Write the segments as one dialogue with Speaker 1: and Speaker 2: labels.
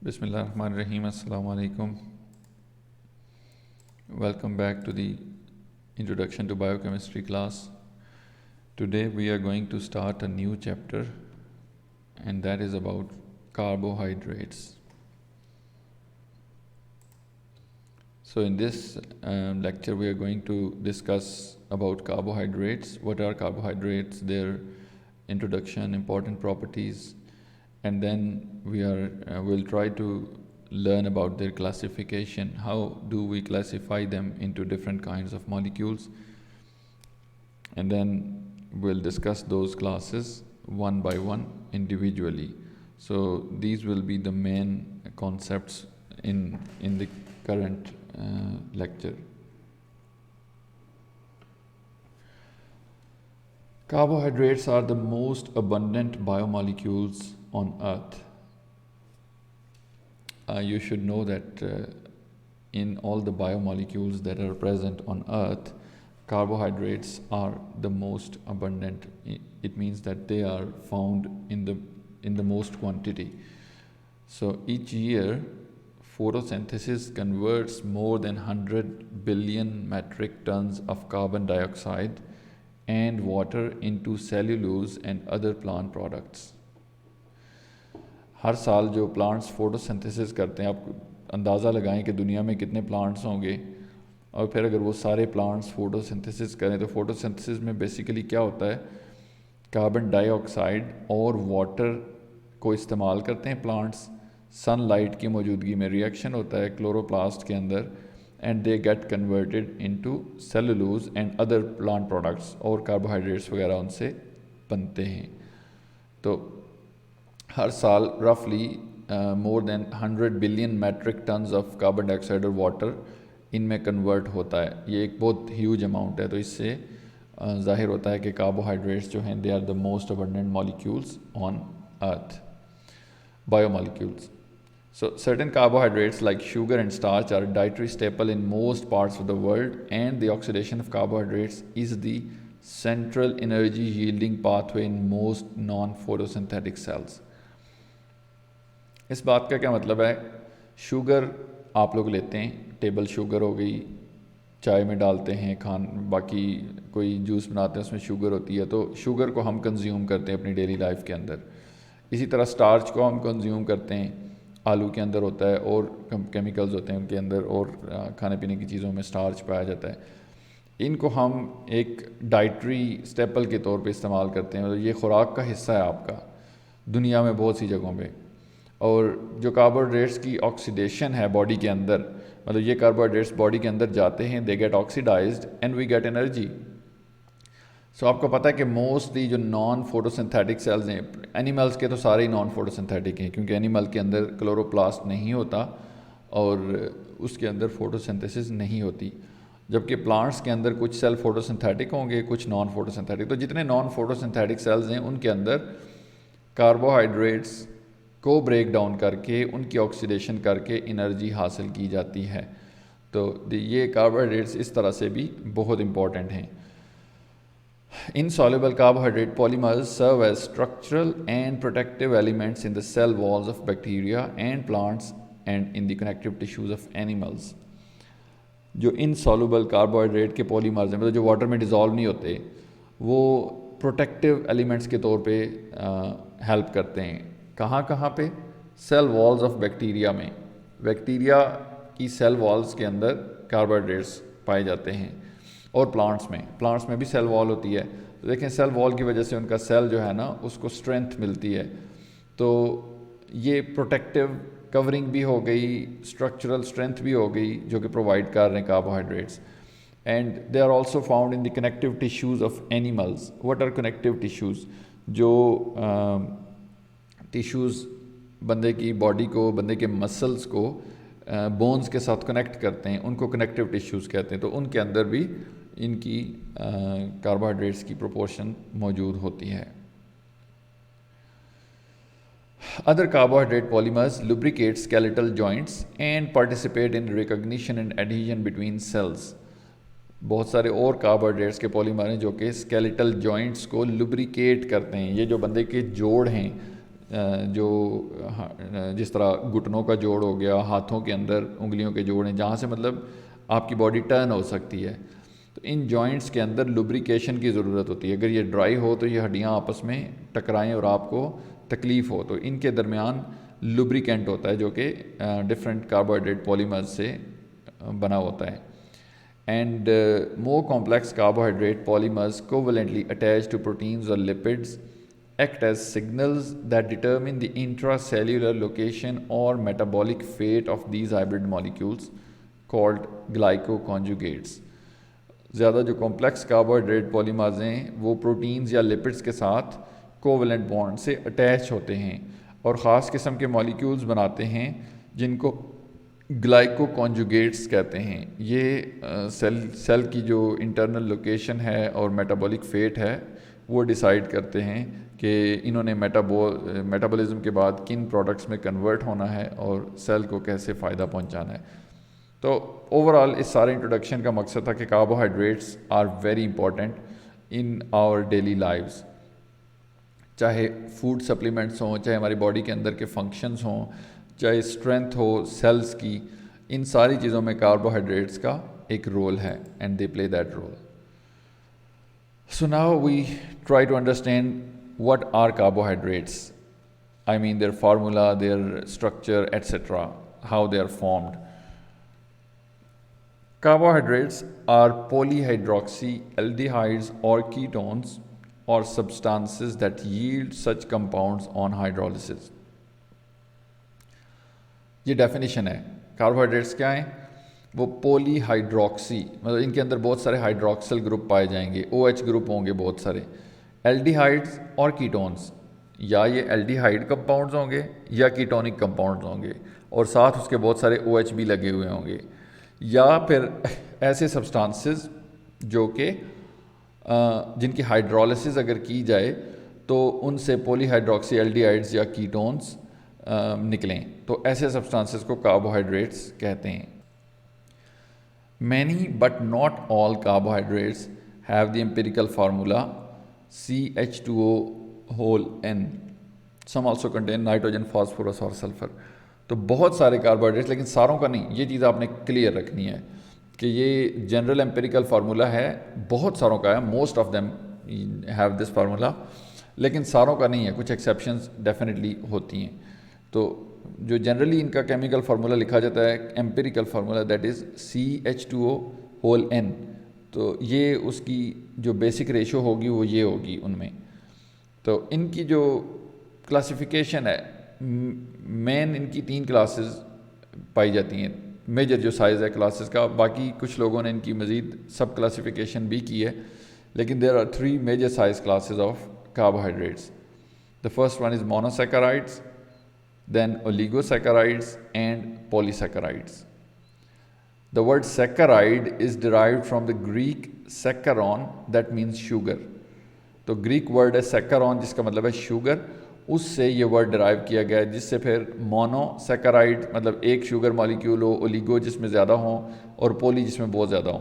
Speaker 1: Bismillahirrahmanirrahim. Assalamu alaikum. Welcome back to the Introduction to Biochemistry class. Today we are going to start a new chapter, and that is about carbohydrates. So in this lecture we are going to discuss about carbohydrates, what are carbohydrates, their introduction, important properties, and then we'll try to learn about their classification. How do we classify them into different kinds of molecules? And then we'll discuss those classes one by one individually. So these will be the main concepts in the current lecture. Carbohydrates are the most abundant biomolecules on earth. You should know that in all the biomolecules that are present on earth, carbohydrates are the most abundant. It means that they are found in the most quantity. So each year photosynthesis converts more than 100 billion metric tons of carbon dioxide and water into cellulose and other plant products. हर साल जो plants photosynthesis करते हैं, आप अंदाज़ा लगाएं कि दुनिया में कितने प्लांट्स होंगे, और फिर अगर वो सारे प्लांट्स फोटोसिंथेसिस करें तो फोटोसिंथेसिस में बेसिकली क्या होता है, कार्बन डाइऑक्साइड और वाटर को इस्तेमाल करते हैं प्लांट्स, सनलाइट की मौजूदगी में रिएक्शन होता है क्लोरोप्लास्ट के अंदर, and they get converted into cellulose and other plant products, और कार्बोहाइड्रेट्स वगैरह उनसे बनते हैं. तो हर साल रफली more than 100 billion metric tons of carbon dioxide और वाटर इनमें कन्वर्ट होता है. ये एक बहुत ह्यूज अमाउंट है. तो इससे जाहिर होता है कि कार्बोहाइड्रेट्स जो हैं they are the most abundant molecules on earth, biomolecules. So certain carbohydrates like sugar and starch are a dietary staple in most parts of the world, and the oxidation of carbohydrates is the central energy yielding pathway in most non-photosynthetic cells. इस बात का क्या मतलब है, sugar आप लोग लेते हैं, टेबल शुगर हो गई, चाय में डालते हैं, बाकी कोई जूस बनाते हैं उसमें शुगर होती है, तो शुगर को हम कंज्यूम करते हैं अपनी डेली लाइफ के अंदर. इसी तरह स्टार्च को हम कंज्यूम करते हैं, आलू के अंदर होता है और केमिकल्स होते हैं उनके अंदर, और खाने पीने की चीज़ों में स्टार्च पाया जाता है. इनको हम एक डाइटरी स्टेपल के तौर पे इस्तेमाल करते हैं, मतलब ये खुराक का हिस्सा है आपका दुनिया में बहुत सी जगहों पे. और जो कार्बोहाइड्रेट्स की ऑक्सीडेशन है बॉडी के अंदर, मतलब ये कार्बोहाइड्रेट्स बॉडी के अंदर जाते हैं, they get oxidised and we get energy. So आपको पता है कि मोस्टली जो नॉन फोटोसिंथेटिक सेल्स हैं, एनिमल्स के तो सारे ही नॉन फोटोसिंथेटिक हैं, क्योंकि एनिमल के अंदर क्लोरोप्लास्ट नहीं होता और उसके अंदर फोटोसिंथेसिस नहीं होती, जबकि प्लांट्स के अंदर कुछ सेल फोटोसिंथेटिक होंगे, कुछ नॉन फोटोसिंथेटिक. तो जितने नॉन फोटोसिंथेटिक सेल्स हैं उनके अंदर कार्बोहाइड्रेट्स को ब्रेक डाउन करके उनकी ऑक्सीडेशन करके एनर्जी हासिल की जाती है. तो ये कार्बोहाइड्रेट्स इस तरह से भी बहुत इंपॉर्टेंट हैं. Insoluble carbohydrate polymers serve as structural and protective elements in the cell walls of bacteria and plants and in the connective tissues of animals. जो insoluble carbohydrate के polymers हैं, मतलब जो वाटर में डिज़ोल्व नहीं होते, वो प्रोटेक्टिव एलिमेंट्स के तौर पे हेल्प करते हैं. कहाँ कहाँ पे? सेल वॉल्स ऑफ बैक्टीरिया में. बैक्टीरिया की सेल वॉल्स के अंदर कार्बोहाइड्रेट्स पाए जाते हैं, और प्लांट्स में भी सेल वॉल होती है. तो देखें, सेल वॉल की वजह से उनका सेल जो है ना उसको स्ट्रेंथ मिलती है. तो ये प्रोटेक्टिव कवरिंग भी हो गई, स्ट्रक्चरल स्ट्रेंथ भी हो गई, जो कि प्रोवाइड कर रहे हैं carbohydrates. And they are also found in the connective tissues of animals. What are connective tissues? जो टिश्यूज़ बंदे की बॉडी को, बंदे के मसल्स को बोन्स के साथ कनेक्ट करते हैं, उनको कनेक्टिव टिश्यूज़ कहते हैं. तो उनके अंदर भी इनकी कार्बोहाइड्रेट्स की प्रोपोर्शन मौजूद होती है. Other carbohydrate polymers lubricate skeletal joints and participate in recognition and adhesion between cells. बहुत सारे और कार्बोहाइड्रेट्स के पॉलीमर हैं जो कि स्केलेटल जॉइंट्स को लुब्रिकेट करते हैं. ये जो बंदे के जोड़ हैं, जो जिस तरह घुटनों का जोड़ हो गया, हाथों के अंदर उंगलियों के जोड़ हैं, जहाँ से मतलब आपकी बॉडी टर्न हो सकती है। तो इन जॉइंट्स के अंदर लुब्रिकेशन की ज़रूरत होती है। अगर ये ड्राई हो तो ये हड्डियाँ आपस में टकराएं और आपको तकलीफ़ हो, तो इनके दरमियान लुब्रिकेंट होता है जो कि डिफरेंट कार्बोहाइड्रेट पॉलीमर्स से बना होता है। And more complex carbohydrate polymers covalently attached to proteins or lipids act as signals that determine the intracellular location or metabolic fate of these hybrid molecules called glycoconjugates. ज़्यादा जो complex carbohydrate polymers हैं वो proteins या lipids के साथ covalent bond से attach होते हैं और ख़ास किस्म के मॉलिक्यूल्स बनाते हैं जिनको ग्लाइकोकॉन्जुगेट्स कहते हैं। ये सेल की जो इंटरनल लोकेशन है और मेटाबॉलिक फेट है वो डिसाइड करते हैं कि इन्होंने मेटाबॉलिज्म के बाद किन प्रोडक्ट्स में कन्वर्ट होना है और सेल को कैसे फ़ायदा पहुंचाना है। तो ओवरऑल इस सारे इंट्रोडक्शन का मकसद था कि carbohydrates are very important in our daily lives, चाहे फूड सप्लीमेंट्स हों, चाहे हमारी बॉडी के अंदर के फंक्शंस हों, चाहे स्ट्रेंथ हो सेल्स की, इन सारी चीज़ों में कार्बोहाइड्रेट्स का एक रोल है and they play that role. So now we try to understand what are carbohydrates, I mean their formula, their structure etcetera, how they are formed. Carbohydrates are polyhydroxy aldehydes or ketones or substances that yield such compounds on hydrolysis. ये definition है। Carbohydrates क्या हैं? वो polyhydroxy, मतलब इनके अंदर बहुत सारे हाइड्रोक्सिल ग्रुप पाए जाएंगे, OH ग्रुप होंगे बहुत सारे, एल्डिहाइड्स और कीटोन्स, या ये एल्डिहाइड कंपाउंड्स होंगे या कीटोनिक कंपाउंड्स होंगे और साथ उसके बहुत सारे OH भी लगे हुए होंगे, या फिर ऐसे सब्सटेंसेस जो कि जिनकी हाइड्रोलिसिस अगर की जाए तो उनसे पॉलीहाइड्रोक्सी एल्डिहाइड्स या कीटोन्स निकलें, तो ऐसे सब्सटेंसेस को कार्बोहाइड्रेट्स कहते हैं। Many but not all carbohydrates have the empirical formula CH2O(N). Some also contain nitrogen, phosphorus और सल्फर। तो बहुत सारे कार्बोहाइड्रेट्स, लेकिन सारों का नहीं, ये चीज़ आपने क्लियर रखनी है कि ये जनरल एम्पिरिकल फार्मूला है, बहुत सारों का है, most of them have this formula, लेकिन सारों का नहीं है, कुछ एक्सेप्शंस डेफिनेटली होती हैं। तो जो जनरली इनका केमिकल फार्मूला लिखा जाता है, empirical formula, that is CH2O(N). तो ये उसकी जो बेसिक रेशो होगी वो ये होगी उनमें। तो इनकी जो क्लासिफिकेशन है, मेन इनकी 3 क्लासेस पाई जाती हैं, मेजर जो साइज़ है क्लासेस का। बाकी कुछ लोगों ने इनकी मज़ीद सब क्लासिफिकेशन भी की है, लेकिन there are 3 major size classes of carbohydrates. The first one is monosaccharides, then oligosaccharides and polysaccharides. The word saccharide is derived from the Greek saccharon, that means sugar. तो ग्रीक वर्ड है सैकरॉन जिसका मतलब है sugar, उससे ये word derive किया गया है, जिससे फिर मोनोसैकेराइड मतलब एक शुगर मॉलिक्यूल हो, ओलिगो जिसमें ज़्यादा हो और पोली जिसमें बहुत ज़्यादा हो।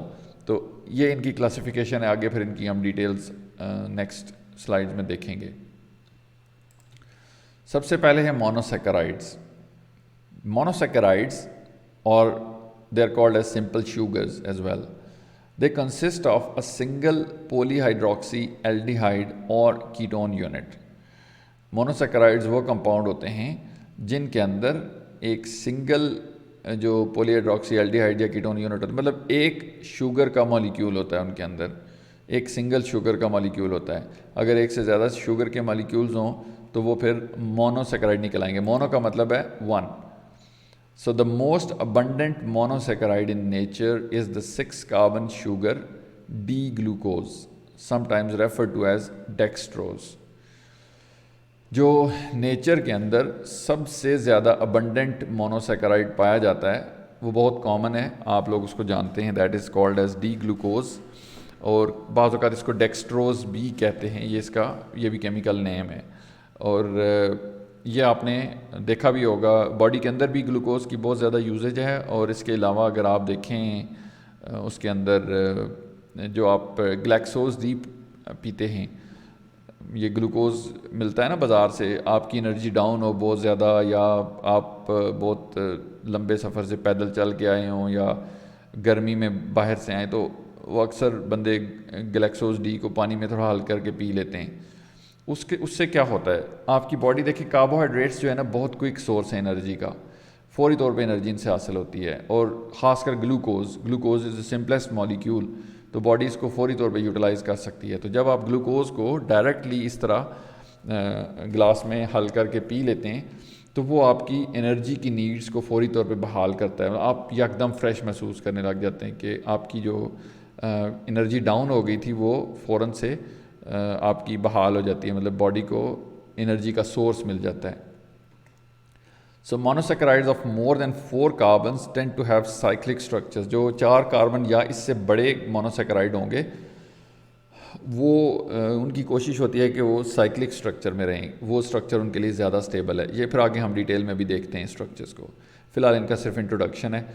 Speaker 1: तो ये इनकी क्लासिफिकेशन है, आगे फिर इनकी हम डिटेल्स नेक्स्ट स्लाइड्स में देखेंगे। सबसे पहले है मोनोसैकेराइड्स। मोनोसैकेराइड्स और they are called as simple sugars as well. They consist of a single polyhydroxy aldehyde or ketone unit. Monosaccharides वो कंपाउंड होते हैं जिनके अंदर एक सिंगल जो पोलीहाइड्रोक्सी एल्डिहाइड या कीटोन यूनिट होता है, मतलब एक शुगर का मॉलिक्यूल होता है उनके अंदर, एक सिंगल शुगर का मॉलिक्यूल होता है। अगर एक से ज़्यादा शुगर के मॉलिक्यूल्स हों तो वो फिर मोनोसैकेराइड निकल आएंगे। मोनो का मतलब है 1। So the most abundant monosaccharide in nature is the 6 carbon sugar D glucose, sometimes refer to as dextrose. जो नेचर के अंदर सबसे ज़्यादा अबंडेंट मोनोसैकेराइड पाया जाता है वो बहुत कॉमन है, आप लोग उसको जानते हैं, दैट इज़ कॉल्ड एज D-ग्लूकोज, और बाज़ औक़ात इसको डेक्सट्रोज भी कहते हैं, ये भी केमिकल नेम है। और ये आपने देखा भी होगा, बॉडी के अंदर भी ग्लूकोज की बहुत ज़्यादा यूजेज है। और इसके अलावा अगर आप देखें उसके अंदर जो आप ग्लैक्सोज दी पीते हैं, ये ग्लूकोज मिलता है ना बाज़ार से, आपकी एनर्जी डाउन हो बहुत ज़्यादा, या आप बहुत लंबे सफ़र से पैदल चल के आए हों, या गर्मी में बाहर से आए, तो वो अक्सर बंदे ग्लैक्सोज डी को पानी में थोड़ा हल करके पी लेते हैं। उससे क्या होता है, आपकी बॉडी देखिए कार्बोहाइड्रेट्स जो है ना बहुत क्विक सोर्स है एनर्जी का, फौरी तौर पे एनर्जी इनसे हासिल होती है, और ख़ासकर glucose is the simplest molecule, तो बॉडी इसको फौरी तौर पे यूटिलाइज़ कर सकती है। तो जब आप ग्लूकोज को डायरेक्टली इस तरह ग्लास में हल करके पी लेते हैं तो वो आपकी एनर्जी की नीड्स को फौरी तौर पे बहाल करता है, आप एकदम फ्रेश महसूस करने लग जाते हैं कि आपकी जो एनर्जी डाउन हो गई थी वो फ़ौरन से आपकी बहाल हो जाती है, मतलब बॉडी को एनर्जी का सोर्स मिल जाता है। So monosaccharides of more than 4 carbons tend to have cyclic structures. जो 4 कार्बन या इससे बड़े मोनोसेकेराइड होंगे वो उनकी कोशिश होती है कि वो साइक्लिक स्ट्रक्चर में रहें, वो स्ट्रक्चर उनके लिए ज़्यादा स्टेबल है। ये फिर आगे हम डिटेल में भी देखते हैं स्ट्रक्चर्स को, फ़िलहाल इनका सिर्फ इंट्रोडक्शन है।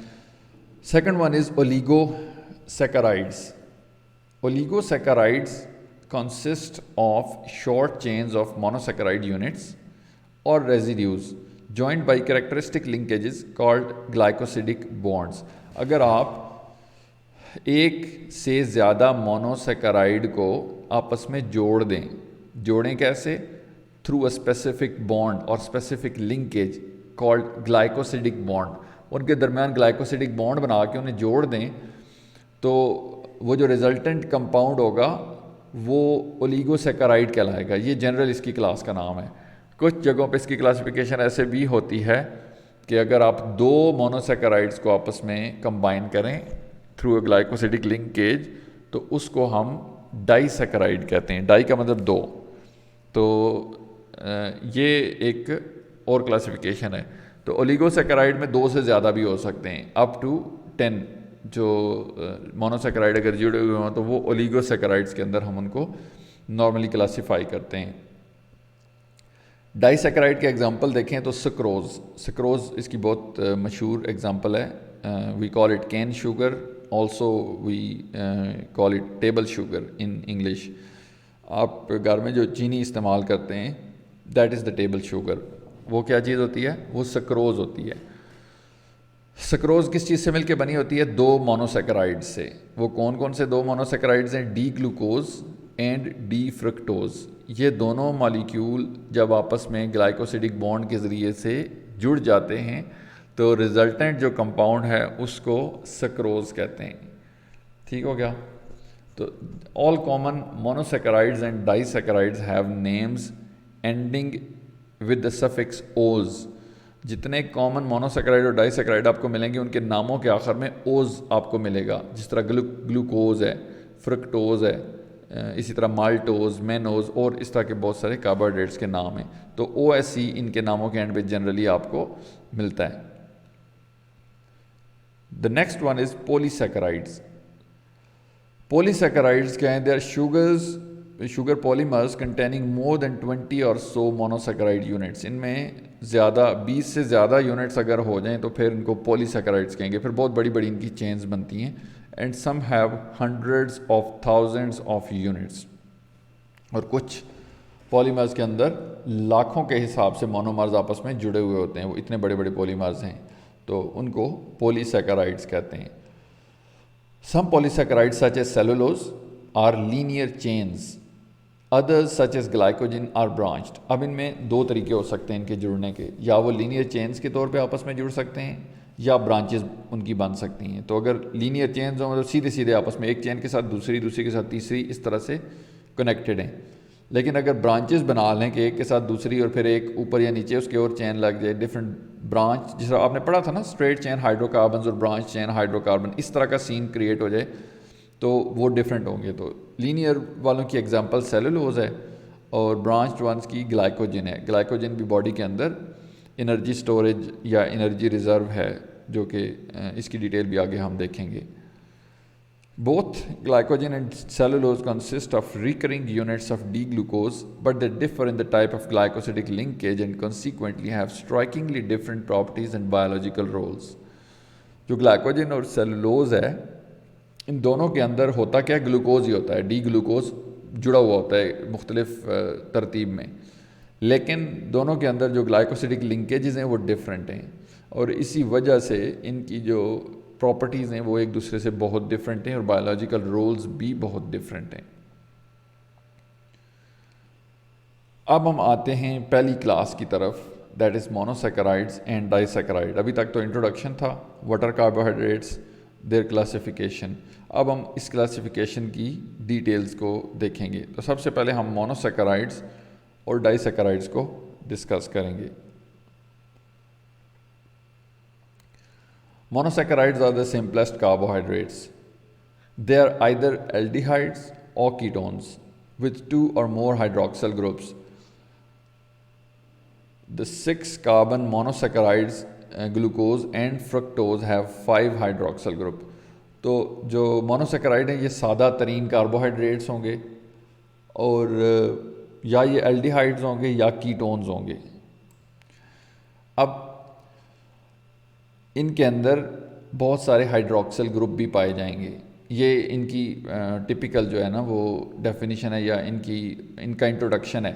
Speaker 1: Second one is oligosaccharides. Oligosaccharides consist of short chains of monosaccharide units or residues joined by characteristic linkages called glycosidic bonds। अगर आप एक से ज़्यादा मोनोसेकेराइड को आपस में जोड़ें कैसे? थ्रू अ स्पेसिफिक बॉन्ड और specific linkage called glycosidic bond. उनके दरमियान ग्लाइकोसिडिक बॉन्ड बना के उन्हें जोड़ दें तो वो जो रिजल्टेंट कंपाउंड होगा वो ओलिगोसेकेराइड कहलाएगा। ये जनरल इसकी क्लास का नाम है। कुछ जगहों पे इसकी क्लासिफिकेशन ऐसे भी होती है कि अगर आप 2 मोनोसेकेराइड्स को आपस में कंबाइन करें थ्रू अ ग्लाइकोसिडिक लिंकेज तो उसको हम डाइसेकेराइड कहते हैं। डाई का मतलब 2। तो ये एक और क्लासिफिकेशन है। तो ओलिगोसेकेराइड में 2 से ज़्यादा भी हो सकते हैं, अप टू 10 जो मोनोसेकेराइड अगर जुड़े हुए हों तो वो ओलिगोसेकेराइड्स के अंदर हम उनको नॉर्मली क्लासीफाई करते हैं। डाइसेकेराइड के एग्जांपल देखें तो सक्रोज इसकी बहुत मशहूर एग्जांपल है। We call it cane sugar, also we call it table sugar in English. आप घर में जो चीनी इस्तेमाल करते हैं that is the table sugar. वो क्या चीज़ होती है? वो सक्रोज होती है। सक्रोज किस चीज़ से मिलकर बनी होती है? 2 मोनोसेकेराइड्स से। वो कौन कौन से 2 मोनोसेकेराइड्स हैं? D glucose and D fructose. ये दोनों मॉलिक्यूल जब आपस में ग्लाइकोसिडिक बॉन्ड के ज़रिए से जुड़ जाते हैं तो रिजल्टेंट जो कंपाउंड है उसको सक्रोज कहते हैं। ठीक हो गया? तो all common monosaccharides and disaccharides have names ending with the suffix ओज। जितने कॉमन मोनोसेकेराइड और डाइसेकेराइड आपको मिलेंगे उनके नामों के आखिर में ओज आपको मिलेगा। जिस तरह ग्लूकोज है, फ्रक्टोज है, इसी तरह माल्टोज, मेनोज और इस तरह के बहुत सारे कार्बोहाइड्रेट्स के नाम हैं। तो OSE इनके नामों के एंड पे जनरली आपको मिलता है। The next one is polysaccharides. Polysaccharides क्या हैं? They are sugar polymers containing more than 20 or so monosaccharide units. इनमें ज़्यादा 20 से ज़्यादा यूनिट्स अगर हो जाएं तो फिर इनको पॉलीसेकेराइड्स कहेंगे। फिर बहुत बड़ी बड़ी इनकी चेन्स बनती हैं and some have hundreds of thousands of units. और कुछ पॉलीमर्स के अंदर लाखों के हिसाब से मोनोमर्स आपस में जुड़े हुए होते हैं। वो इतने बड़े बड़े पॉलीमर्स हैं तो उनको पॉलीसेकेराइड्स कहते हैं। Some polysaccharides such as cellulose are linear chains, others such as glycogen are branched. अब इनमें 2 तरीके हो सकते हैं इनके जुड़ने के, या वो लीनियर चेन्स के तौर पे आपस में जुड़ सकते हैं या ब्रांचेस उनकी बन सकती हैं। तो अगर लीनियर चेन्स हो मतलब सीधे सीधे आपस में एक चेन के साथ दूसरी, दूसरी के साथ तीसरी, इस तरह से कनेक्टेड हैं। लेकिन अगर ब्रांचेस बना लें कि एक के साथ दूसरी और फिर एक ऊपर या नीचे उसके और चेन लग जाए, डिफरेंट ब्रांच, जिस तरह आपने पढ़ा था ना स्ट्रेट चेन हाइड्रोकार्बन और ब्रांच चेन हाइड्रोकार्बन, इस तरह का सीन क्रिएट हो जाए तो वो डिफरेंट होंगे। तो लीनियर वालों की एग्जांपल सेलुलोज है और ब्रांच्ड वंस की ग्लाइकोजन है। ग्लाइकोजन भी बॉडी के अंदर एनर्जी स्टोरेज या एनर्जी रिजर्व है, जो कि इसकी डिटेल भी आगे हम देखेंगे। Both glycogen and cellulose consist of recurring units of D glucose but they differ in the type of glycosidic linkage and consequently have strikingly different properties and biological roles. जो glycogen और cellulose है इन दोनों के अंदर होता क्या? Glucose ही होता है। डी ग्लूकोज जुड़ा हुआ होता है मुख्तलिफ तरतीब में, लेकिन दोनों के अंदर जो ग्लाइकोसिडिक लिंकेजेस हैं वो डिफरेंट हैं, और इसी वजह से इनकी जो प्रॉपर्टीज़ हैं वो एक दूसरे से बहुत डिफरेंट हैं और बायोलॉजिकल रोल्स भी बहुत डिफरेंट हैं। अब हम आते हैं पहली क्लास की तरफ, that is monosaccharides and disaccharide. अभी तक तो इंट्रोडक्शन था, what are carbohydrates, their classification. अब हम इस क्लासिफिकेशन की डिटेल्स को देखेंगे। तो सबसे पहले हम मोनोसैकेराइड्स और डाइसैकेराइड्स को डिस्कस करेंगे। Monosaccharides are the simplest carbohydrates. They are either aldehydes or ketones with 2 or more hydroxyl groups. The 6 carbon monosaccharides, glucose and fructose have 5 hydroxyl group. तो जो मोनोसैकेराइड हैं ये सादा तरीन कार्बोहाइड्रेट्स होंगे, और या ये एल्डिहाइड्स होंगे या कीटोन्स होंगे। अब इनके अंदर बहुत सारे हाइड्रोक्सिल ग्रुप भी पाए जाएंगे। ये इनकी टिपिकल जो है ना वो डेफिनेशन है, या इनका इंट्रोडक्शन है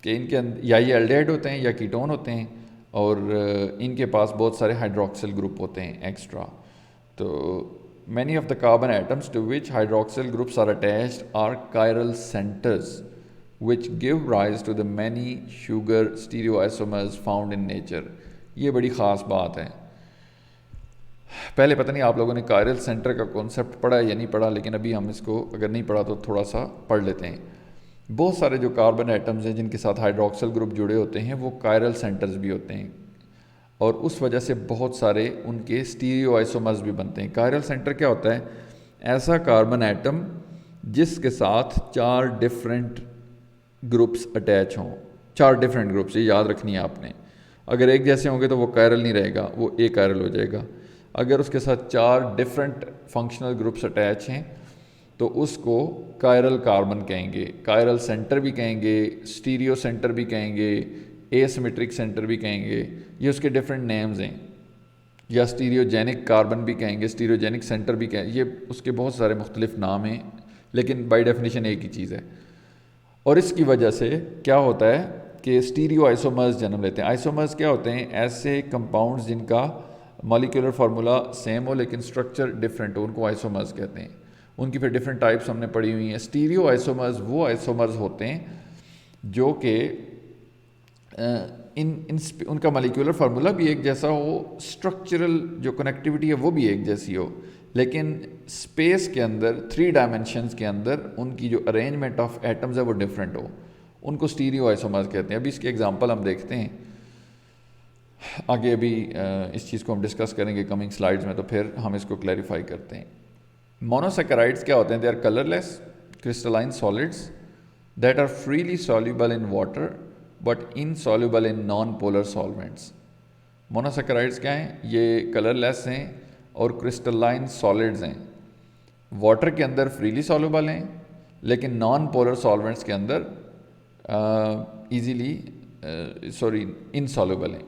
Speaker 1: कि इनके अंदर या ये एल्डिहाइड होते हैं या कीटोन होते हैं, और इनके पास बहुत सारे हाइड्रोक्सिल ग्रुप होते हैं एक्स्ट्रा। तो many of the carbon atoms to which hydroxyl groups are attached are chiral centres which give rise to the many sugar stereoisomers found in nature. ये बड़ी ख़ास बात है। पहले पता नहीं आप लोगों ने कायरल सेंटर का कॉन्सेप्ट पढ़ा है या नहीं पढ़ा, लेकिन अभी हम इसको अगर नहीं पढ़ा तो थोड़ा सा पढ़ लेते हैं। बहुत सारे जो कार्बन एटम्स हैं जिनके साथ हाइड्रोक्सिल ग्रुप जुड़े होते हैं वो कायरल सेंटर्स भी होते हैं, और उस वजह से बहुत सारे उनके स्टीरियोआइसोमर्स भी बनते हैं। कायरल सेंटर क्या होता है? ऐसा कार्बन एटम जिसके साथ 4 डिफरेंट ग्रुप्स अटैच हों। 4 डिफरेंट ग्रुप्स, ये याद रखनी है आपने। अगर एक जैसे होंगे तो वो कायरल नहीं रहेगा, वो ए कायरल हो जाएगा। अगर उसके साथ 4 डिफरेंट फंक्शनल ग्रुप्स अटैच हैं तो उसको कायरल कार्बन कहेंगे। कायरल सेंटर भी कहेंगे, स्टीरियो सेंटर भी कहेंगे, एसिमेट्रिक सेंटर भी कहेंगे, ये उसके डिफरेंट नेम्स हैं। या स्टीरियोजेनिक कार्बन भी कहेंगे, स्टीरियोजेनिक सेंटर भी कहेंगे, ये उसके बहुत सारे मुख्तलिफ नाम हैं, लेकिन बाय डेफिनेशन एक ही चीज़ है। और इसकी वजह से क्या होता है कि स्टीरियो आइसोमर्स जन्म लेते हैं। आइसोमर्स क्या होते हैं? ऐसे कंपाउंड्स जिनका मॉलिक्यूलर फार्मूला सेम हो लेकिन स्ट्रक्चर डिफरेंट हो, उनको आइसोमर्स कहते हैं। उनकी फिर डिफरेंट टाइप्स हमने पढ़ी हुई हैं। स्टीरियो आइसोमर्स वो आइसोमर्स होते हैं जो कि उनका मॉलिक्यूलर फार्मूला भी एक जैसा हो, स्ट्रक्चरल जो कनेक्टिविटी है वो भी एक जैसी हो, लेकिन स्पेस के अंदर 3 डायमेंशंस के अंदर उनकी जो अरेंजमेंट ऑफ एटम्स है वो डिफरेंट हो, उनको स्टीरियो आइसोमर्स कहते हैं। अभी इसके एग्जांपल हम देखते हैं आगे, अभी इस चीज़ को हम डिस्कस करेंगे कमिंग स्लाइड्स में, तो फिर हम इसको क्लैरिफाई करते हैं। मोनोसैकेराइड्स क्या होते हैं? They are colourless crystalline solids that are freely soluble in water but insoluble in non polar solvents. Monosaccharides क्या हैं? ये कलरलेस हैं और क्रिस्टलाइन सॉलिड्स हैं, वाटर के अंदर फ्रीली सॉल्युबल हैं, लेकिन नॉन पोलर सॉल्वेंट्स के अंदर इनसॉल्युबल हैं।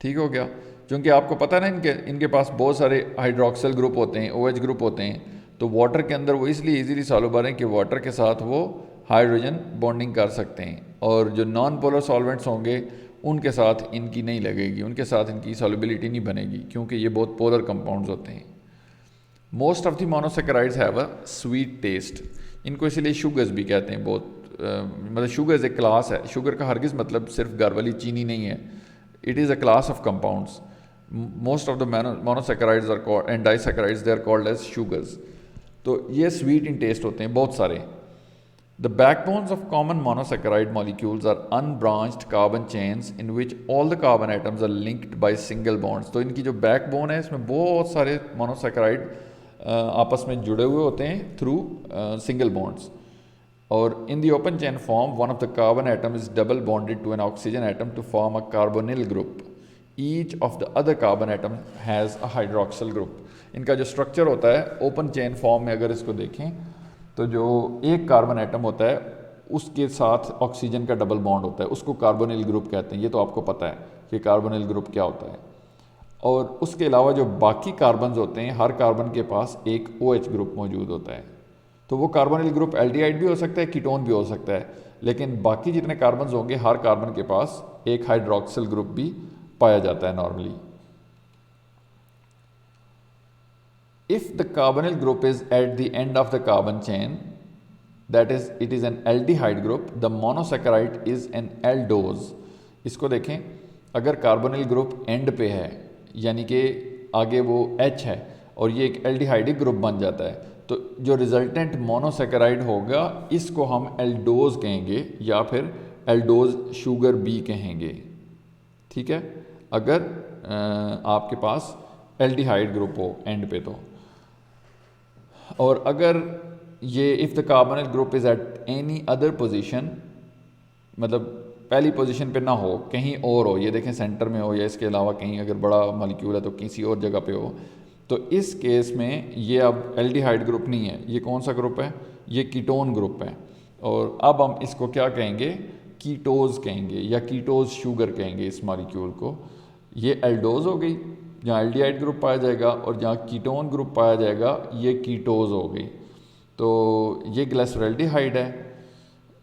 Speaker 1: ठीक हो गया? क्योंकि आपको पता ना इनके पास बहुत सारे हाइड्रोक्सिल ग्रुप होते हैं, OH ग्रुप होते हैं, तो वाटर के अंदर वो इसलिए इजीली सॉल्युबल हैं कि वाटर के साथ वो हाइड्रोजन बॉन्डिंग कर सकते हैं, और जो नॉन पोलर सॉल्वेंट्स होंगे उनके साथ इनकी नहीं लगेगी, उनके साथ इनकी सॉल्युबिलिटी नहीं बनेगी, क्योंकि ये बहुत पोलर कंपाउंड्स होते हैं। Most of the monosaccharides have a sweet taste. इनको इसलिए शुगर्स भी कहते हैं। बहुत मतलब शुगर्स एक क्लास है। शुगर का हरगिज़ मतलब सिर्फ घर वाली चीनी नहीं है, it is a class of compounds. Most of the monosaccharides are called and disaccharides they are called as sugars. तो ये स्वीट इन टेस्ट होते हैं बहुत सारे। The backbones of common monosaccharide molecules are unbranched carbon chains in which all the carbon atoms are linked by single bonds. तो इनकी जो backbone है इसमें बहुत सारे मोनोसैकेराइड आपस में जुड़े हुए होते हैं थ्रू सिंगल बॉन्ड्स। और in the open chain form one of the carbon atom is double bonded to an oxygen atom to form a carbonyl group. Each of the other carbon atom has a hydroxyl group. इनका जो structure होता है open chain form में, अगर इसको देखें तो जो एक कार्बन एटम होता है उसके साथ ऑक्सीजन का डबल बॉन्ड होता है, उसको कार्बोनिल ग्रुप कहते हैं। ये तो आपको पता है कि कार्बोनिल ग्रुप क्या होता है। और उसके अलावा जो बाकी कार्बन्स होते हैं, हर कार्बन के पास एक OH ग्रुप मौजूद होता है। तो वो कार्बोनिल ग्रुप एल्डिहाइड भी हो सकता है, कीटोन भी हो सकता है, लेकिन बाकी जितने कार्बन होंगे हर कार्बन के पास एक हाइड्रोक्सिल ग्रुप भी पाया जाता है normally. If the carbonyl group is at the end of the carbon chain, that is it is an aldehyde group, the monosaccharide is an aldose। इसको देखें, अगर कार्बोनिल ग्रुप एंड पे है यानी कि आगे वो H है और ये एक एल्डिहाइडिक ग्रुप बन जाता है, तो जो रिजल्टेंट मोनोसेकेराइड होगा इसको हम एल्डोज कहेंगे या फिर एल्डोज शुगर बी कहेंगे। ठीक है, अगर आपके पास एल्डिहाइड ग्रुप हो एंड पे तो। और अगर ये if the carbonyl group is at any other position, मतलब पहली पोजीशन पे ना हो, कहीं और हो, ये देखें सेंटर में हो या इसके अलावा कहीं अगर बड़ा मॉलिक्यूल है तो किसी और जगह पे हो, तो इस केस में ये अब एल्डिहाइड ग्रुप नहीं है, ये कौन सा ग्रुप है, ये कीटोन ग्रुप है। और अब हम इसको क्या कहेंगे, कीटोज कहेंगे या कीटोज शुगर कहेंगे इस मॉलिक्यूल को। ये एल्डोज हो गई जहाँ एल्डिहाइड ग्रुप पाया जाएगा, और जहाँ कीटोन ग्रुप पाया जाएगा ये कीटोज हो गई। तो ये ग्लिसरॉल्डिहाइड है।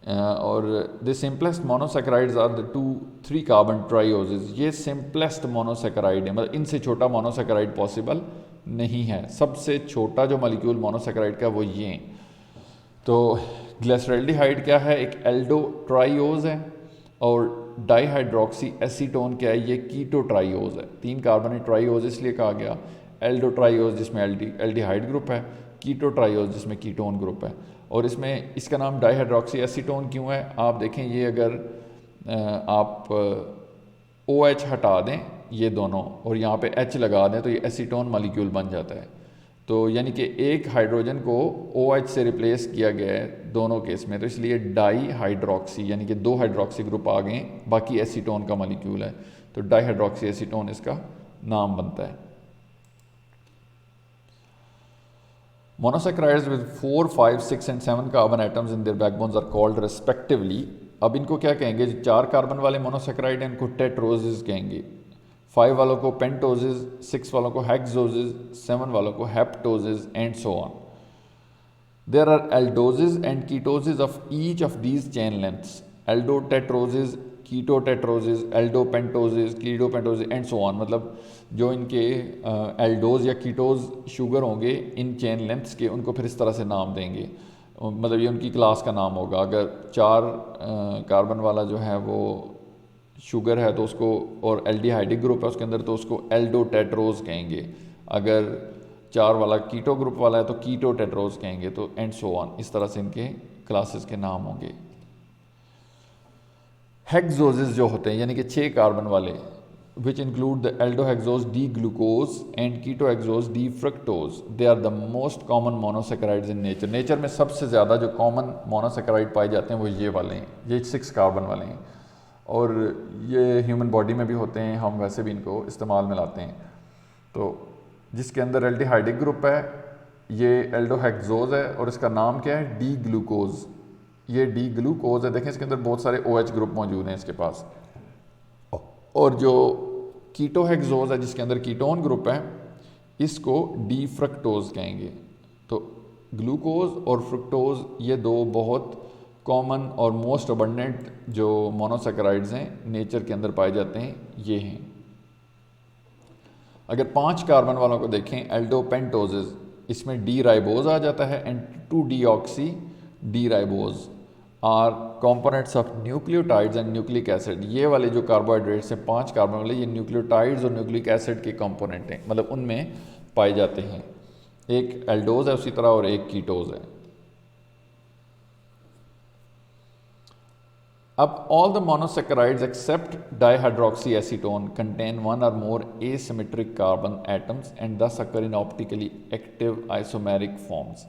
Speaker 1: और the simplest monosaccharides are the 2,3 carbon trioses. ये सिंपलेस्ट मोनोसेकेराइड है, मतलब इनसे छोटा मोनोसेकेराइड पॉसिबल नहीं है। सबसे छोटा जो मॉलिक्यूल मोनोसेकेराइड का वो ये। तो ग्लिसरॉल्डिहाइड क्या है, एक एल्डो ट्राइओज है, और डाईहाइड्रोक्सी एसीटोन क्या है, ये कीटो ट्राइओज है। 3 कार्बन ट्राइओज इसलिए कहा गया, एल्डो ट्राइओज जिसमें एल्डिहाइड ग्रुप है, कीटो ट्राइओज जिसमें कीटोन ग्रुप है। और इसमें इसका नाम डाईहाइड्रोक्सी एसीटोन क्यों है, आप देखें, ये अगर आप OH हटा दें ये दोनों और यहाँ पे H लगा दें तो ये एसीटोन मॉलिक्यूल बन जाता है। तो यानी कि एक हाइड्रोजन को OH से रिप्लेस किया गया है दोनों केस में, तो इसलिए डाई हाइड्रोक्सी यानी कि 2 हाइड्रोक्सी ग्रुप आ गए, बाकी एसीटोन का मॉलिक्यूल है, तो डाई हाइड्रोक्सी एसीटोन इसका नाम बनता है। Monosaccharides with 4, 5, 6 and 7 carbon atoms in their backbones are called respectively. अब इनको क्या कहेंगे, जो 4 कार्बन वाले मोनोसेकेराइड हैं इनको टेट्रोजेस कहेंगे, 5 वालों को पेंटोजेस, 6 वालों को हेक्सोजेस, 7 वालों को heptoses and so on. There are aldoses and ketoses of each of these chain lengths, aldotetroses, ketotetroses, aldopentoses, ketopentoses and so on. मतलब जो इनके एल्डोज या कीटोज शुगर होंगे इन चेन लेंथ्स के, उनको फिर इस तरह से नाम देंगे, मतलब ये उनकी क्लास का नाम होगा। अगर 4 कार्बन वाला जो है वो शुगर है तो उसको, और एल्डिहाइडिक ग्रुप है उसके अंदर, तो उसको एल्डो टेट्रोज कहेंगे। अगर 4 वाला कीटो ग्रुप वाला है तो कीटो टेट्रोज कहेंगे, तो एंड सो ऑन, इस तरह से इनके क्लासेस के नाम होंगे। हेक्सोजेस जो होते हैं यानी कि 6 कार्बन वाले, which include the aldohexose D-glucose and ketohexose D-fructose. They are the most common monosaccharides in nature. Nature में सबसे ज़्यादा जो कॉमन मोनोसेकेराइड पाए जाते हैं वो ये वाले हैं, ये 6 कार्बन वाले हैं, और ये ह्यूमन बॉडी में भी होते हैं, हम वैसे भी इनको इस्तेमाल में लाते हैं। तो जिसके अंदर एल्डिहाइडिक ग्रुप है ये एल्डोहेक्सोज है, और इसका नाम क्या है, डी ग्लूकोज। ये डी ग्लूकोज है, देखें इसके अंदर बहुत सारे OH ग्रुप मौजूद हैं इसके पास। और जो कीटोहेक्सोज है जिसके अंदर कीटोन ग्रुप है, इसको डी फ्रक्टोज कहेंगे। तो ग्लूकोज और फ्रुक्टोज ये 2 बहुत कॉमन और मोस्ट अबंडेंट जो मोनोसेकेराइड्स हैं नेचर के अंदर पाए जाते हैं, ये हैं। अगर 5 कार्बन वालों को देखें, एल्डोपेंटोजेस, इसमें डी राइबोज आ जाता है, and two deoxy D ribose are components of nucleotides and nucleic acid. ये वाले जो कार्बोहाइड्रेट्स हैं 5 कार्बन वाले, ये न्यूक्लियोटाइड्स और न्यूक्लिक एसिड के कंपोनेंट हैं, मतलब उनमें पाए जाते हैं। एक एल्डोज है उसी तरह, और एक कीटोज है। अब all the monosaccharides except dihydroxy acetone contain 1 or more asymmetric carbon atoms and thus occur in optically active isomeric forms।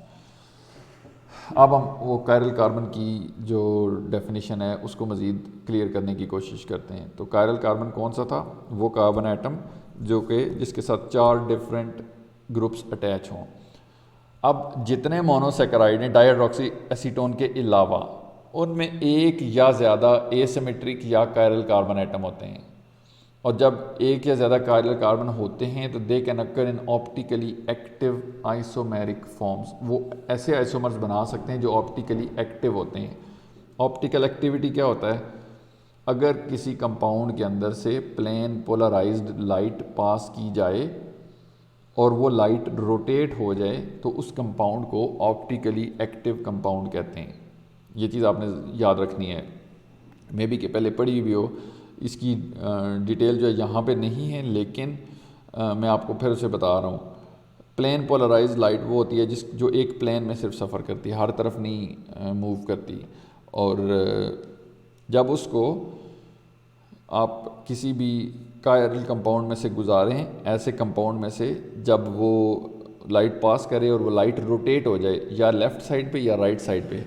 Speaker 1: अब हम वो कायरल कार्बन की जो डेफिनेशन है उसको मज़ीद क्लियर करने की कोशिश करते हैं। तो कायरल कार्बन कौन सा था, वो कार्बन एटम जो कि जिसके साथ 4 डिफरेंट ग्रुप्स अटैच हों। अब जितने मोनोसेकेराइड हैं डाईहाइड्रोक्सी एसीटोन के अलावा, उनमें एक या ज़्यादा एसिमेट्रिक या कायरल कार्बन एटम होते हैं। और जब एक या ज़्यादा कायरल कार्बन होते हैं तो they can occur in optically active isomeric forms. वो ऐसे आइसोमर्स बना सकते हैं जो ऑप्टिकली एक्टिव होते हैं। ऑप्टिकल एक्टिविटी क्या होता है? अगर किसी कंपाउंड के अंदर से प्लेन पोलराइज्ड लाइट पास की जाए और वो लाइट रोटेट हो जाए तो उस कंपाउंड को ऑप्टिकली एक्टिव कंपाउंड कहते हैं। ये चीज़ आपने याद रखनी है, मे बी कि पहले पढ़ी भी हो। इसकी डिटेल जो है यहाँ पे नहीं है, लेकिन मैं आपको फिर से बता रहा हूँ। प्लेन पोलराइज लाइट वो होती है जो एक प्लेन में सिर्फ सफ़र करती है, हर तरफ नहीं मूव करती। और जब उसको आप किसी भी कायरल कंपाउंड में से गुजारें, ऐसे कंपाउंड में से जब वो लाइट पास करे और वो लाइट रोटेट हो जाए या लेफ़्ट साइड पे या राइट साइड पे,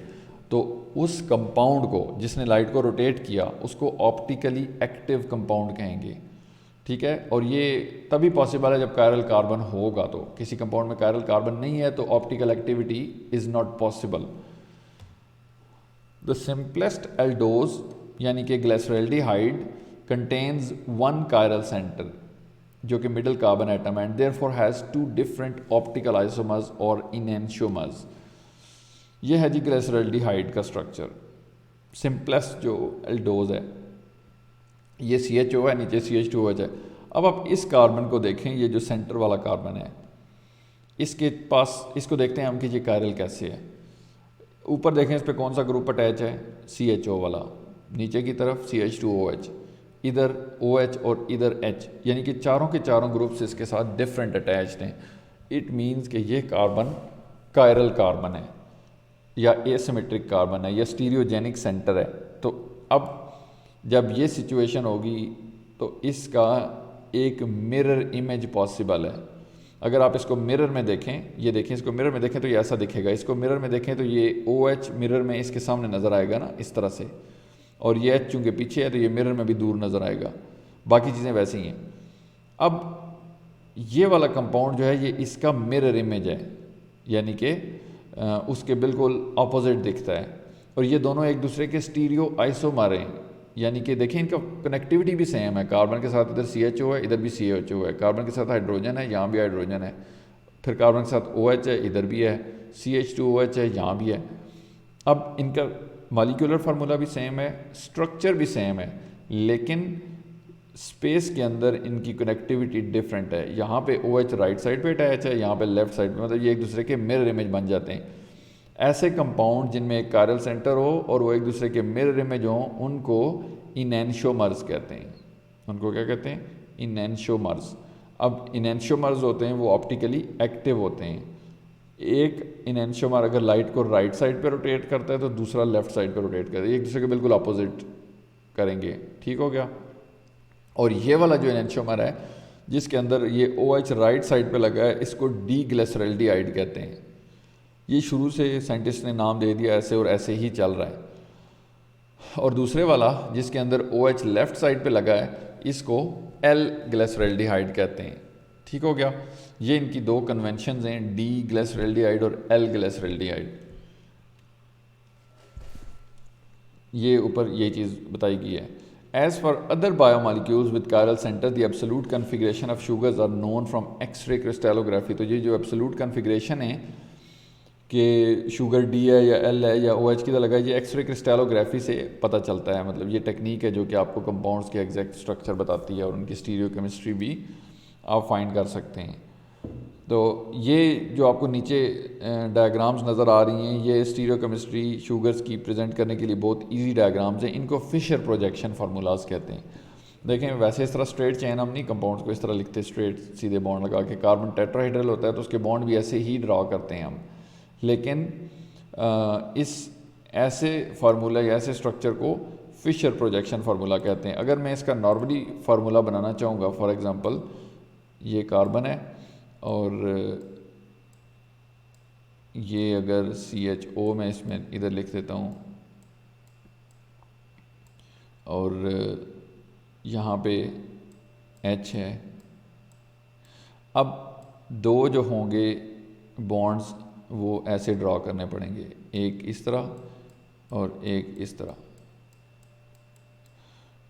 Speaker 1: तो उस कंपाउंड को जिसने लाइट को रोटेट किया उसको ऑप्टिकली एक्टिव कंपाउंड कहेंगे। ठीक है, और ये तभी पॉसिबल है जब कायरल कार्बन होगा। तो किसी कंपाउंड में कायरल कार्बन नहीं है तो optical activity is not possible. The simplest aldose यानी कि glyceraldehyde contains one chiral centre जो कि middle carbon atom and therefore has two different optical isomers और इनएंशियोमर्स। ये है जी ग्लिसरॉल्डिहाइड का स्ट्रक्चर। सिंपलेस्ट जो एल्डोज है ये CHO है, नीचे CH2OH है। अब आप इस कार्बन को देखें, ये जो सेंटर वाला कार्बन है इसके पास, इसको देखते हैं हम कि ये कायरल कैसे है। ऊपर देखें इस पर कौन सा ग्रुप अटैच है? CHO वाला। नीचे की तरफ CH2OH, इधर OH और इधर H, यानी कि चारों के चारों ग्रुप्स इसके साथ डिफरेंट अटैच्ड हैं। इट मीन्स कि ये कार्बन कायरल कार्बन है या एसिमेट्रिक कार्बन है या स्टीरियोजेनिक सेंटर है। तो अब जब ये सिचुएशन होगी तो इसका एक मिरर इमेज पॉसिबल है। अगर आप इसको मिरर में देखें, ये देखें, इसको मिरर में देखें तो ये ऐसा दिखेगा। इसको मिरर में देखें तो ये OH मिरर में इसके सामने नज़र आएगा ना, इस तरह से। और ये H चूँकि पीछे है तो ये मिरर में भी दूर नज़र आएगा। बाकी चीज़ें वैसी ही हैं। अब ये वाला कंपाउंड जो है ये इसका मिरर इमेज है, यानी कि उसके बिल्कुल अपोजिट दिखता है। और ये दोनों एक दूसरे के स्टीरियो आइसोमर हैं, यानी कि देखिए इनका कनेक्टिविटी भी सेम है। कार्बन के साथ इधर CHO है, इधर भी CHO है। कार्बन के साथ हाइड्रोजन है, यहाँ भी हाइड्रोजन है। फिर कार्बन के साथ OH है, इधर भी है। CH2OH है, यहाँ भी है। अब इनका मॉलिक्यूलर फार्मूला भी सेम है, स्ट्रक्चर भी सेम है, लेकिन स्पेस के अंदर इनकी कनेक्टिविटी डिफरेंट है। यहाँ पे OH राइट साइड पे अटैच है, यहाँ पे लेफ्ट साइड पे, मतलब ये एक दूसरे के मिरर इमेज बन जाते हैं। ऐसे कंपाउंड जिनमें एक कायरल सेंटर हो और वो एक दूसरे के मिरर इमेज हों उनको इनएंशियोमर्स कहते हैं। उनको क्या कहते हैं? इनएंशियोमर्स। अब इनएंशियोमर्स होते हैं वो ऑप्टिकली एक्टिव होते हैं। एक इनएंशियोमर अगर लाइट को राइट साइड पे रोटेट करता है तो दूसरा लेफ्ट साइड पे रोटेट करता है, एक दूसरे के बिल्कुल अपोजिट करेंगे। ठीक हो गया। और ये वाला जो इनएंशियोमर है जिसके अंदर ये OH राइट साइड पे लगा है, इसको डीग्लिसरॉल्डिहाइड कहते हैं। ये शुरू से साइंटिस्ट ने नाम दे दिया ऐसे और ऐसे ही चल रहा है। और दूसरे वाला जिसके अंदर OH लेफ्ट साइड पे लगा है इसको L-ग्लिसरॉल्डिहाइड कहते हैं। ठीक हो गया। ये इनकी दो कन्वेंशंस हैं, D-ग्लिसरॉल्डिहाइड और L-ग्लिसरॉल्डिहाइड। ये ऊपर ये चीज़ बताई गई है। As for other biomolecules with chiral center, the absolute configuration of sugars are known from X-ray crystallography। तो ये जो absolute configuration है कि शुगर D है या L है या OH की लगा, ये एक्सरे क्रिस्टलोग्राफी से पता चलता है। मतलब ये टेक्निक है जो कि आपको कंपाउंड्स के एग्जैक्ट स्ट्रक्चर बताती है और उनकी स्टीरियोकेमिस्ट्री भी आप फाइंड कर सकते हैं। तो ये जो आपको नीचे डायग्राम्स नज़र आ रही हैं ये स्टीरियोकेमिस्ट्री शुगर्स की प्रेजेंट करने के लिए बहुत इजी डायग्राम्स हैं। इनको फिशर प्रोजेक्शन फार्मूलाज कहते हैं। देखें वैसे इस तरह स्ट्रेट चेन हम नहीं कंपाउंड्स को इस तरह लिखते, स्ट्रेट सीधे बॉन्ड लगा के। कार्बन टेट्राहेड्रल होता है तो उसके बॉन्ड भी ऐसे ही ड्रा करते हैं हम, लेकिन इस ऐसे फार्मूला या ऐसे स्ट्रक्चर को फिशर प्रोजेक्शन फार्मूला कहते हैं। अगर मैं इसका नॉर्मली फार्मूला बनाना चाहूँगा, फॉर एग्जांपल ये कार्बन है और ये अगर CHO में इसमें इधर लिख देता हूँ और यहाँ पे H है। अब दो जो होंगे बॉन्ड्स वो ऐसे ड्रॉ करने पड़ेंगे, एक इस तरह और एक इस तरह।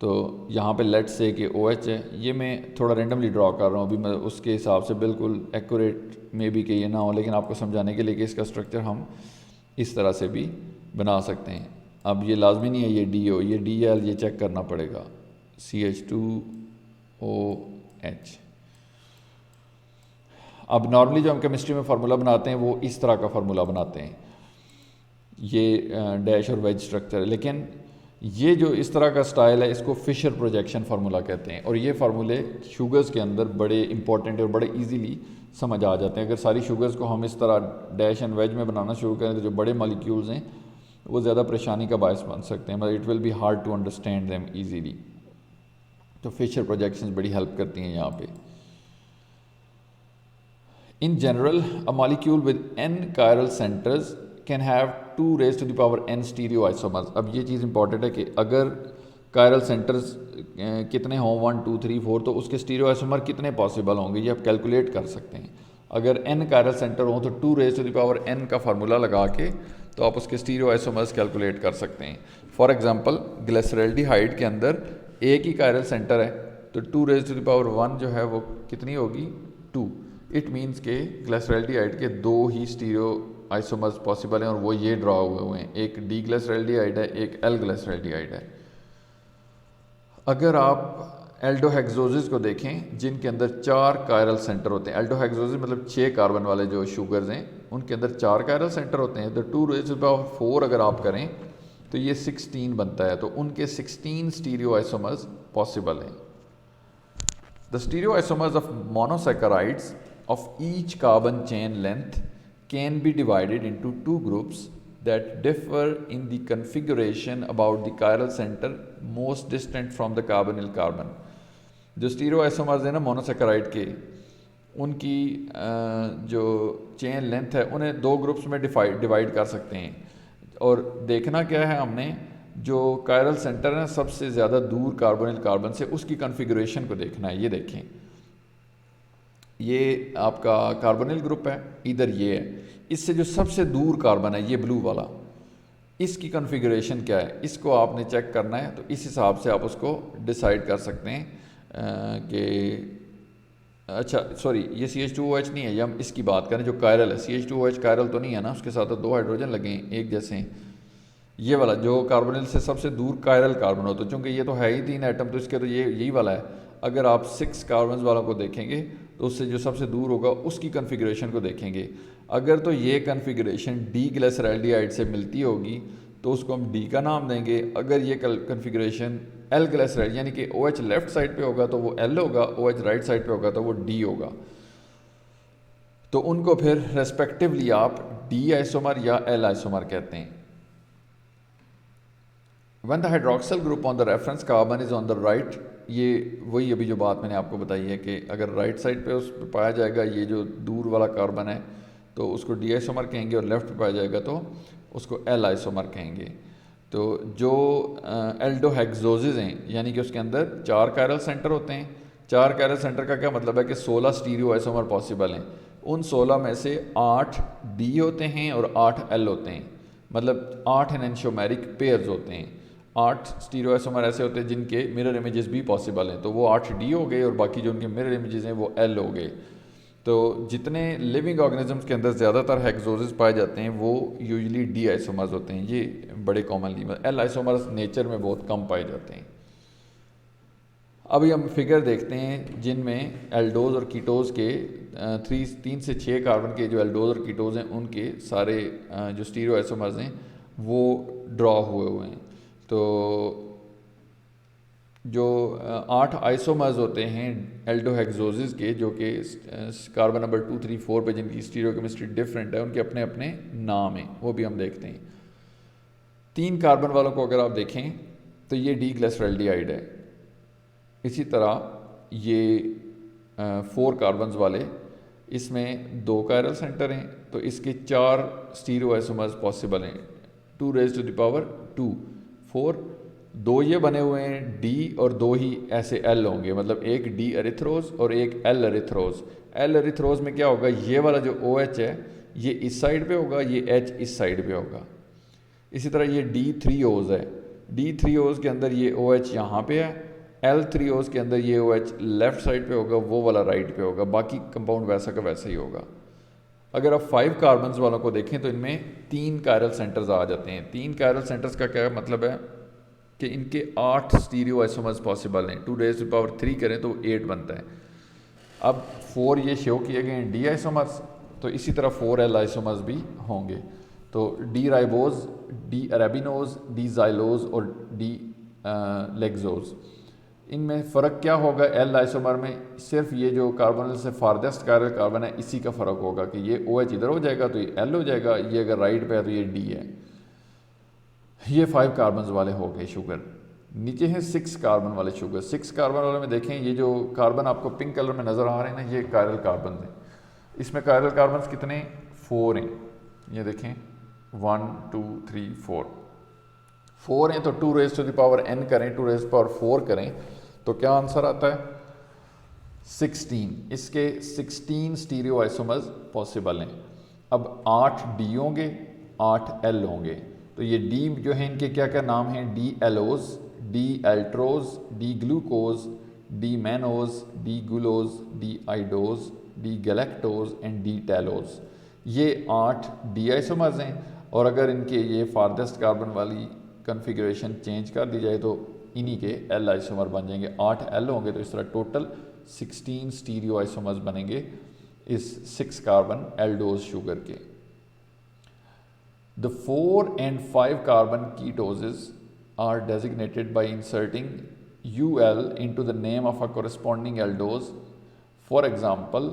Speaker 1: तो यहाँ पे लेट्स से कि OH है, ये मैं थोड़ा रेंडमली ड्रॉ कर रहा हूँ, अभी मैं उसके हिसाब से बिल्कुल एक्यूरेट में भी कि ये ना हो, लेकिन आपको समझाने के लिए कि इसका स्ट्रक्चर हम इस तरह से भी बना सकते हैं। अब ये लाजमी नहीं है ये D हो, ये DL ये चेक करना पड़ेगा, CH2OH। अब नॉर्मली जो हम केमिस्ट्री में फार्मूला बनाते हैं वो इस तरह का फार्मूला बनाते हैं, ये डैश और वेज स्ट्रक्चर है, लेकिन ये जो इस तरह का स्टाइल है इसको फिशर प्रोजेक्शन फार्मूला कहते हैं। और ये फार्मूले शुगर्स के अंदर बड़े इंपॉर्टेंट और बड़े इजीली समझ आ जाते हैं। अगर सारी शुगर्स को हम इस तरह डैश एंड वेज में बनाना शुरू करें तो जो बड़े मॉलिक्यूल्स हैं वो ज़्यादा परेशानी का बायस बन सकते हैं, मतलब it will be hard to understand them easily. तो फिशर प्रोजेक्शंस बड़ी हेल्प करती हैं यहाँ पे। In general, a molecule with n chiral centers can have 2 raised to the power n stereoisomers। अब ये चीज़ इंपॉर्टेंट है कि अगर chiral centers कितने हों 1 2 3 4 तो उसके stereoisomer कितने पॉसिबल होंगे ये आप कैलकुलेट कर सकते हैं। अगर n chiral center हों तो 2 raised to the power n का फार्मूला लगा के तो आप उसके stereoisomers कैलकुलेट कर सकते हैं। फॉर एग्जांपल ग्लिसरल्डिहाइड के अंदर एक ही chiral center है तो 2 raised to the power 1 जो है वो कितनी होगी 2। इट मीन्स के ग्लिसरल्डिहाइड के 2 ही स्टीरियो आइसोमर्स पॉसिबल हैं और वो ये ड्रा हुए हैं, एक डी ग्लिसरल्डिहाइड है एक एल ग्लिसरल्डिहाइड है। अगर आप एल्डोहेक्सोसिस को देखें जिनके अंदर 4 कायरल सेंटर होते हैं, एल्डोहेक्सोसिस मतलब 6 कार्बन वाले जो शुगर्स हैं उनके अंदर 4 कायरल सेंटर होते हैं, तो 2 raised to the power 4 अगर आप करें तो ये 16 बनता है, तो उनके 16 स्टीरियो आइसोमर्स पॉसिबल हैं। The stereo isomers of monosaccharides of each carbon chain length can be divided into 2 groups that differ in the configuration about the chiral center most distant from the carbonyl carbon। जो stereoisomers है ना monosaccharide के, उनकी जो chain length है उन्हें 2 groups में divide कर सकते हैं। और देखना क्या है हमने, जो chiral सेंटर है सबसे ज़्यादा दूर कार्बोनिल कार्बन से उसकी कन्फिगरेशन को देखना है। ये देखें ये आपका कार्बोनिल ग्रुप है, इधर ये है, इससे जो सबसे दूर कार्बन है ये ब्लू वाला, इसकी कॉन्फ़िगरेशन क्या है इसको आपने चेक करना है। तो इस हिसाब से आप उसको डिसाइड कर सकते हैं कि अच्छा सॉरी ये CH2OH नहीं है, ये हम इसकी बात करें जो कायरल है। CH2OH कायरल तो नहीं है ना, उसके साथ तो 2 हाइड्रोजन लगे हैं एक जैसे हैं। ये वाला जो कार्बोनिल से सबसे दूर कायरल कार्बन होता है, चूँकि ये तो है ही 3 एटम तो इसके तो ये यही वाला है। अगर आप 6 कार्बन वाला को देखेंगे तो उससे जो सबसे दूर होगा उसकी कन्फिगरेशन को देखेंगे। अगर तो ये कन्फिगरेशन डी ग्लिसरल्डिहाइड से मिलती होगी तो उसको हम डी का नाम देंगे। अगर ये कन्फिगरेशन एल ग्लिसरल्ड यानी कि OH लेफ्ट साइड पे होगा तो वो एल होगा, OH राइट साइड पे होगा तो वो डी होगा। तो उनको फिर रेस्पेक्टिवली आप डी आइसोमर या एल आइसोमर कहते हैं। When the hydroxyl group on the reference carbon is on the right, ये वही अभी जो बात मैंने आपको बताई है कि अगर राइट साइड पे उस पर पाया जाएगा ये जो दूर वाला कार्बन है तो उसको डी आइसोमर कहेंगे, और लेफ्ट पे पाया जाएगा तो उसको एल आइसोमर कहेंगे। तो जो एल्डोहेक्सोसिस हैं यानी कि उसके अंदर 4 कायरल सेंटर होते हैं। 4 कायरल सेंटर का क्या मतलब है कि 16 स्टीरियो आइसोमर पॉसिबल हैं। उन 16 में से 8 डी होते हैं और 8 एल होते हैं, मतलब 8 एनेंशियोमेरिक पेयर्स होते हैं। 8 स्टीरियोआइसोमर ऐसे होते हैं जिनके मिरर इमेजेस भी पॉसिबल हैं, तो वो 8 डी हो गए और बाकी जो उनके मिरर इमेजेस हैं वो एल हो गए। तो जितने लिविंग ऑर्गेनिजम्स के अंदर ज़्यादातर हेक्सोसिस पाए जाते हैं वो यूजुअली डी आइसोमर्स होते हैं, ये बड़े कॉमनली। एल आइसोमर्स नेचर में बहुत कम पाए जाते हैं। अभी हम फिगर देखते हैं जिनमें एल्डोज और कीटोज के 3 से 6 कार्बन के जो एल्डोज और कीटोज हैं उनके सारे जो स्टीरियोआइसोमर्स हैं वो ड्रॉ हुए हैं। तो जो 8 आइसोमर्स होते हैं एल्डोहेक्सोसिस के, जो कि कार्बन नंबर 2 3 4 पे जिनकी स्टीरियोकेमिस्ट्री डिफरेंट है, उनके अपने अपने नाम हैं, वो भी हम देखते हैं। 3 कार्बन वालों को अगर आप देखें तो ये डी ग्लिसरल्डिहाइड है। इसी तरह ये 4 कार्बन वाले, इसमें 2 कायरल सेंटर हैं तो इसके 4 स्टीरियोआइसोमर्स पॉसिबल हैं। 2 raised to the power 2 4, 2 ये बने हुए हैं डी और 2 ही ऐसे एल होंगे, मतलब एक डी एरिथ्रोज और एक एल एरिथ्रोज। एल एरिथ्रोज में क्या होगा, ये वाला जो OH है ये इस साइड पे होगा, ये H इस साइड पे होगा। इसी तरह ये D3O's है D3Os के अंदर ये OH यहाँ पे है, L3Os के अंदर ये OH लेफ़्ट साइड पे होगा, वो वाला राइट पे होगा, बाकी कंपाउंड वैसा का वैसा ही होगा। अगर आप 5 कार्बन्स वालों को देखें तो इनमें 3 कायरल सेंटर्स आ जाते हैं। 3 कायरल सेंटर्स का क्या मतलब है कि इनके 8 स्टीरियो आइसोमर्स पॉसिबल हैं। 2⁻³ करें तो 8 बनता है। अब 4 ये शो किए गए हैं डी आइसोमर्स, तो इसी तरह 4L आइसोमर्स भी होंगे। तो D ribose, D arabinose, D xylose और डी लेग्जोज, इनमें फ़र्क क्या होगा? एल आइसोमर में सिर्फ ये जो कार्बोनिल से फारदेस्ट कायरल कार्बन है इसी का फ़र्क होगा कि ये OH इधर हो जाएगा तो ये L हो जाएगा, ये अगर राइट पे है तो ये D है। ये 5 कार्बन वाले हो गए शुगर। नीचे हैं 6 कार्बन वाले शुगर। 6 कार्बन वाले में देखें ये जो कार्बन आपको पिंक कलर में नज़र आ रहे हैं ना, ये कायरल कार्बन हैं। इसमें कायरल कार्बन कितने? 4 हैं। ये देखें 1 2 3 4 हैं। तो 2⁻n करें, 2⁴ करें तो क्या आंसर आता है? 16। इसके 16 स्टीरियो आइसोमर्स पॉसिबल हैं। अब 8 D होंगे, 8 L होंगे। तो ये D जो है इनके क्या क्या नाम हैं? D allose, D altrose, D glucose, D mannose, D gulose, D idose, D galactose and D talose. ये 8 D आइसोमर्स हैं। और अगर इनके ये फारदेस्ट कार्बन वाली कन्फिगरेशन चेंज कर दी जाए तो इन्हीं के L आइसोमर बन जाएंगे। 8 L होंगे तो इस तरह टोटल 16 स्टीरियो आइसोमर्स बनेंगे इस 6 कार्बन एल्डोज शुगर के। The 4 and 5 carbon ketoses are designated by inserting UL into the name of a corresponding aldose. For example,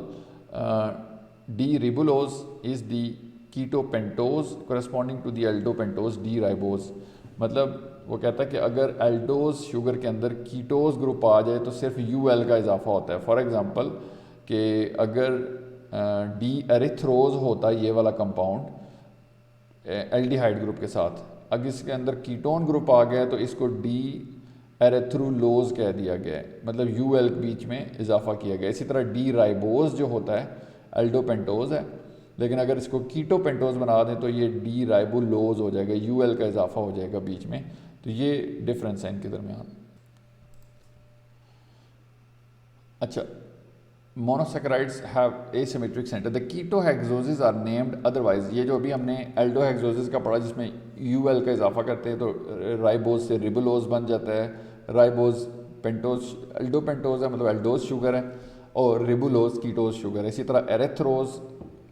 Speaker 1: D-ribulose is the ketopentose corresponding to the aldopentose D-ribose। मतलब वो कहता है कि अगर aldose sugar के अंदर कीटोज group आ जाए तो सिर्फ UL का इजाफा होता है। फॉर एग्ज़ाम्पल कि अगर डी एरिथ्रोज होता है ये वाला कंपाउंड एल्डिहाइड ग्रुप के साथ, अगर इसके अंदर कीटोन ग्रुप आ गया तो इसको डी एरेथ्रुलोज कह दिया गया है, मतलब UL के बीच में इजाफा किया गया। इसी तरह डी राइबोज जो होता है एल्डोपेंटोज है, लेकिन अगर इसको कीटोपेंटोज बना दें तो ये डी राइबोलोज हो जाएगा, UL का इजाफा हो जाएगा बीच में। तो ये डिफरेंस है इनके दरमियान। अच्छा, monosaccharides have asymmetric centre. The ketohexoses are named otherwise. ये जो अभी हमने एल्डोहेक्सोजेस का पढ़ा जिसमें UL का इजाफा करते हैं तो राइबोज से रिबुलोज बन जाता है। राइबोज पेंटोज एल्डोपेंटोज है, मतलब एल्डोज शुगर है, और रिबुलोज कीटोज शुगर है। इसी तरह एरेथ्रोज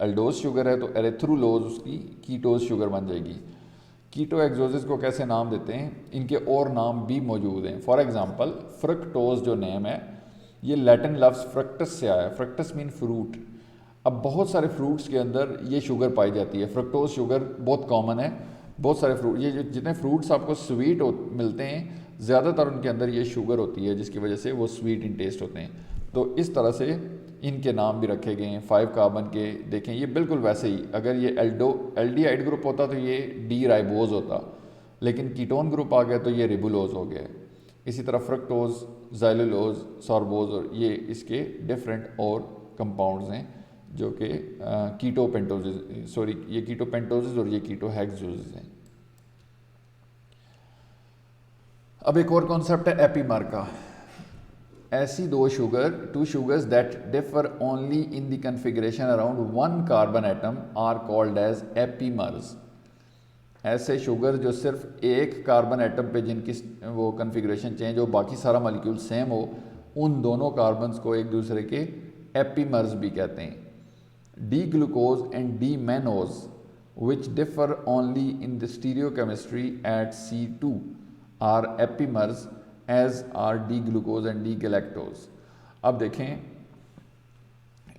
Speaker 1: एल्डोज शुगर है तो एरेथ्रुलोज उसकी कीटोज शुगर बन जाएगी। कीटोहेक्सोजेस को कैसे नाम देते हैं? इनके और नाम भी मौजूद हैं। फॉर एग्जांपल फ्रक्टोज जो नेम है ये लैटिन लफ्ज़ फ्रक्टस से आया है। फ्रक्टस मीन फ्रूट। अब बहुत सारे फ्रूट्स के अंदर ये शुगर पाई जाती है। फ्रक्टोज शुगर बहुत कॉमन है। बहुत सारे फ्रूट, ये जो जितने फ्रूट्स आपको स्वीट मिलते हैं ज़्यादातर उनके अंदर ये शुगर होती है जिसकी वजह से वो स्वीट इन टेस्ट होते हैं। तो इस तरह से इनके नाम भी रखे गए हैं। 5 कार्बन के देखें ये बिल्कुल वैसे ही, अगर ये एल्डिहाइड ग्रुप होता तो ये डी राइबोज होता, लेकिन कीटोन ग्रुप आ गया तो ये रिबुलोज हो गया। इसी तरह फ्रक्टोज, जाइलोलोज, सॉर्बोज, और ये इसके डिफरेंट और कंपाउंड्स हैं जो कि ये कीटोपेंटोजेस और ये कीटोहेक्सोजेस हैं। अब एक और कॉन्सेप्ट है एपीमर का। ऐसी two sugars that differ only in the configuration around 1 carbon atom are called as epimers. ऐसे शुगर जो सिर्फ एक कार्बन एटम पे जिनकी वो कन्फिगरेशन चेंज हो, बाकी सारा मॉलिक्यूल सेम हो, उन दोनों कार्बन्स को एक दूसरे के एपीमर्स भी कहते हैं। D glucose and D mannose which differ only in the stereochemistry at C2 are epimers as are D glucose and D galactose. अब देखें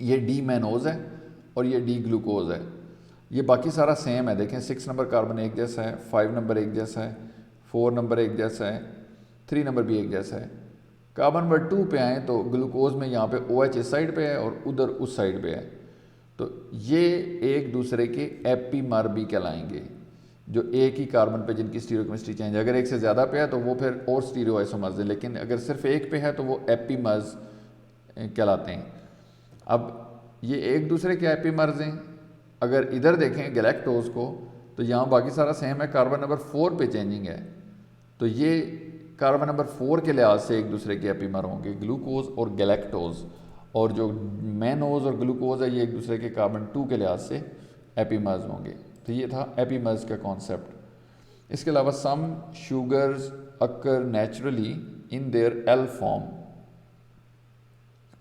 Speaker 1: ये डी मैनोज है और ये डी ग्लूकोज है, ये बाकी सारा सेम है। देखें 6 नंबर कार्बन एक जैसा है, 5 नंबर एक जैसा है, 4 नंबर एक जैसा है, 3 नंबर भी एक जैसा है। कार्बन नंबर 2 पे आए तो ग्लूकोज में यहाँ पे OH इस साइड पे है और उधर उस साइड पे है, तो ये एक दूसरे के एपीमर भी कहलाएंगे जो एक ही कार्बन पे जिनकी स्टीरियोकेमिस्ट्री चेंज है। अगर एक से ज़्यादा पे है तो वो फिर और स्टीरियो आइसोमर्स है, लेकिन अगर सिर्फ एक पे है तो वो एपीमर्स कहलाते हैं। अब ये एक दूसरे के एपीमर्स हैं। अगर इधर देखें गैलेक्टोज को तो यहाँ बाकी सारा सेम है, कार्बन नंबर 4 पे चेंजिंग है, तो ये कार्बन नंबर 4 के लिहाज से एक दूसरे के एपीमर होंगे, ग्लूकोज और गैलेक्टोज। और जो मैनोज और ग्लूकोज है ये एक दूसरे के कार्बन 2 के लिहाज से एपीमर्स होंगे। तो ये था एपीमर्स का कॉन्सेप्ट। इसके अलावा some sugars occur naturally in their L form,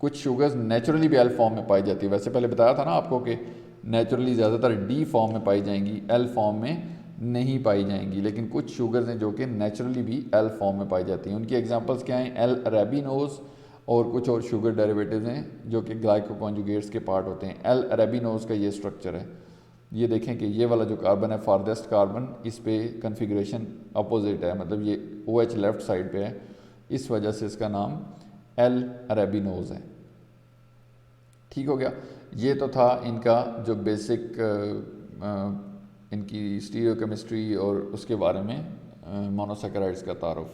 Speaker 1: कुछ शुगर्स नेचुरली भी एल फॉर्म में पाई जाती है। वैसे पहले बताया था ना आपको कि नेचुरली ज़्यादातर डी फॉर्म में पाई जाएंगी, एल फॉर्म में नहीं पाई जाएंगी, लेकिन कुछ शुगर्स हैं जो कि नेचुरली भी एल फॉर्म में पाई जाती हैं। उनकी एग्जांपल्स क्या हैं? एल अरेबिनोज और कुछ और शुगर डेरिवेटिव्स हैं जो कि ग्लाइकोकॉन्जुगेट्स के पार्ट होते हैं। एल अरेबिनोज का ये स्ट्रक्चर है। ये देखें कि ये वाला जो कार्बन है फारदेस्ट कार्बन, इस पे कन्फिग्रेशन अपोजिट है, मतलब ये OH लेफ्ट साइड पे है, इस वजह से इसका नाम एल अरेबिनोज है। ठीक हो गया। ये तो था इनका जो बेसिक इनकी स्टीरियोकेमिस्ट्री और उसके बारे में मोनोसैकेराइड्स का तारुफ।